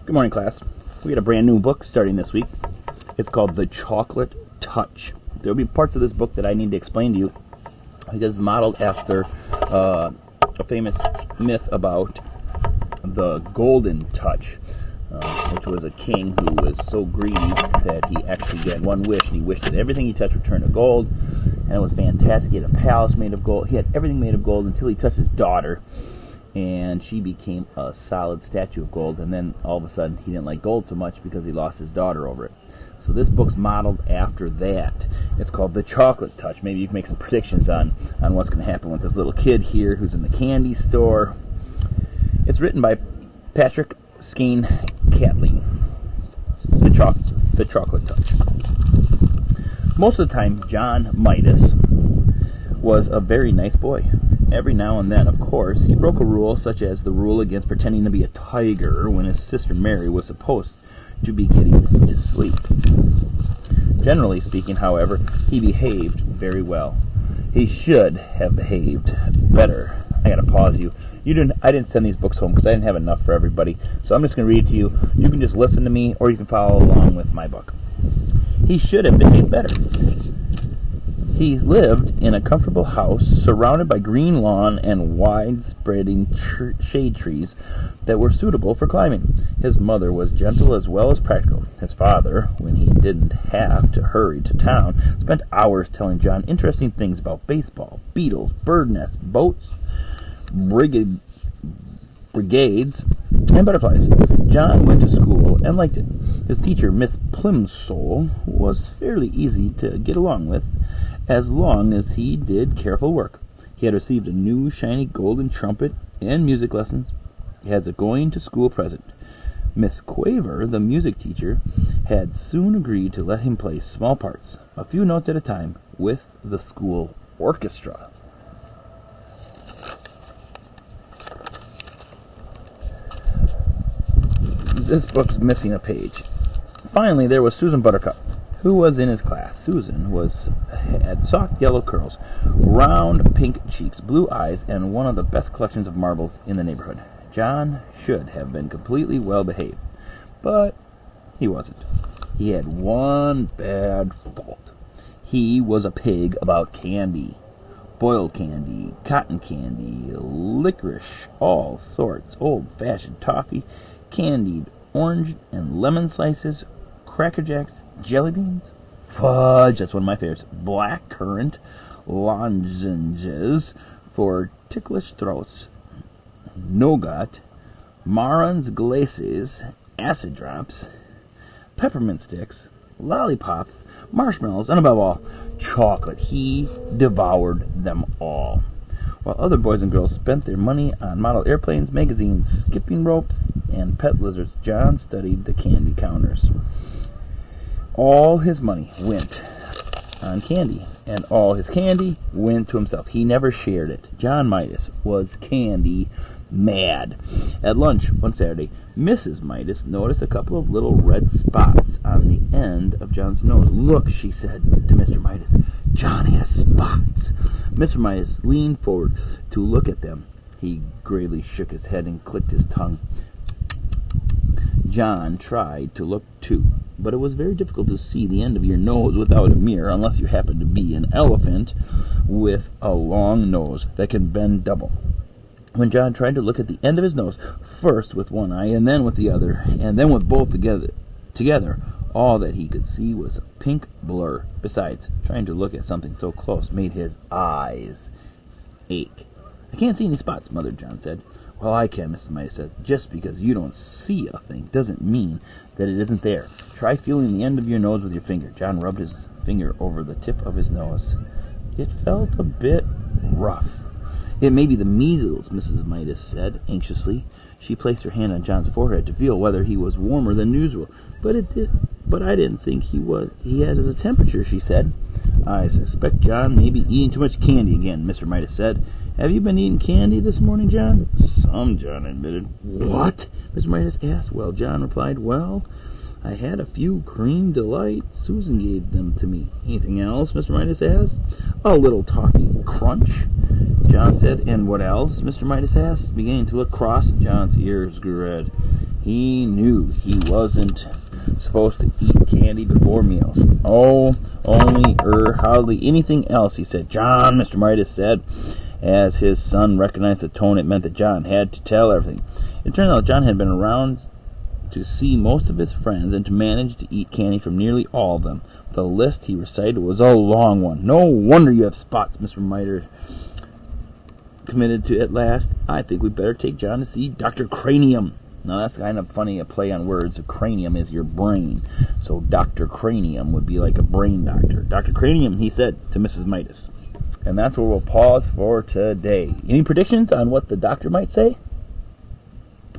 Good morning, class. We got a brand new book starting this week. It's called The Chocolate Touch. There will be parts of this book that I need to explain to you because it's modeled after a famous myth about the Golden Touch, which was a king who was so greedy that he actually had one wish, and he wished that everything he touched would turn to gold, and it was fantastic. He had a palace made of gold. He had everything made of gold until he touched his daughter, and she became a solid statue of gold, and then all of a sudden he didn't like gold so much because he lost his daughter over it. So this book's modeled after that. It's called The Chocolate Touch. Maybe you can make some predictions on what's going to happen with this little kid here who's in the candy store. It's written by Patrick Skene Catlin. The Chocolate Touch. Most of the time, John Midas was a very nice boy. Every now and then, of course, he broke a rule, such as the rule against pretending to be a tiger when his sister Mary was supposed to be getting to sleep. Generally speaking, however, he behaved very well. He should have behaved better. I gotta pause you. I didn't send these books home because I didn't have enough for everybody, so I'm just gonna read it to you. You can just listen to me, or you can follow along with my book. He should have behaved better. He lived in a comfortable house surrounded by green lawn and wide-spreading shade trees that were suitable for climbing. His mother was gentle as well as practical. His father, when he didn't have to hurry to town, spent hours telling John interesting things about baseball, beetles, bird nests, boats, brigades, and butterflies. John went to school and liked it. His teacher, Miss Plimsoll, was fairly easy to get along with, as long as he did careful work. He had received a new shiny golden trumpet and music lessons as a going-to-school present. Miss Quaver, the music teacher, had soon agreed to let him play small parts, a few notes at a time, with the school orchestra. This book's missing a page. Finally, there was Susan Buttercup, who was in his class. Susan had soft yellow curls, round pink cheeks, blue eyes, and one of the best collections of marbles in the neighborhood. John should have been completely well behaved, but he wasn't. He had one bad fault. He was a pig about candy. Boiled candy, cotton candy, licorice, all sorts, old-fashioned toffee, candied orange and lemon slices, Cracker Jacks, jelly beans, fudge, that's one of my favorites, black currant, lozenges for ticklish throats, nougat, marrons glaces, acid drops, peppermint sticks, lollipops, marshmallows, and above all, chocolate. He devoured them all. While other boys and girls spent their money on model airplanes, magazines, skipping ropes, and pet lizards, John studied the candy counters. All his money went on candy, and all his candy went to himself. He never shared it. John Midas was candy mad. At lunch one Saturday, Mrs. Midas noticed a couple of little red spots on the end of John's nose. "Look," she said to Mr. Midas, "John has spots." Mr. Midas leaned forward to look at them. He gravely shook his head and clicked his tongue. John tried to look too, but it was very difficult to see the end of your nose without a mirror unless you happen to be an elephant with a long nose that can bend double. When John tried to look at the end of his nose, first with one eye and then with the other, and then with both together, all that he could see was a pink blur. Besides, trying to look at something so close made his eyes ache. "I can't see any spots," Mother John said. "Well, I can," Mrs. Midas says. "Just because you don't see a thing doesn't mean that it isn't there. Try feeling the end of your nose with your finger." John rubbed his finger over the tip of his nose. It felt a bit rough. "It may be the measles," Mrs. Midas said anxiously. She placed her hand on John's forehead to feel whether he was warmer than usual. But I didn't think he had a temperature," she said. "I suspect John may be eating too much candy again," Mr. Midas said. "Have you been eating candy this morning, John?" "Some," John admitted. "What?" Mr. Midas asked. "Well," John replied, "well, I had a few cream delights. Susan gave them to me." "Anything else?" Mr. Midas asked. "A little toffee crunch," John said. "And what else?" Mr. Midas asked, beginning to look cross. John's ears grew red. He knew he wasn't supposed to eat candy before meals. Oh, only hardly anything else, he said. John, Mr. Midas said, as his son recognized the tone it meant that John had to tell everything. It turned out John had been around to see most of his friends and to manage to eat candy from nearly all of them. The list he recited was a long one. No wonder you have spots, Mr. Midas committed to at last. I think we'd better take John to see Dr. Cranium. Now that's kind of funny, a play on words. Cranium is your brain. So Dr. Cranium would be like a brain doctor. Dr. Cranium, he said to Mrs. Midas. And that's where we'll pause for today. Any predictions on what the doctor might say?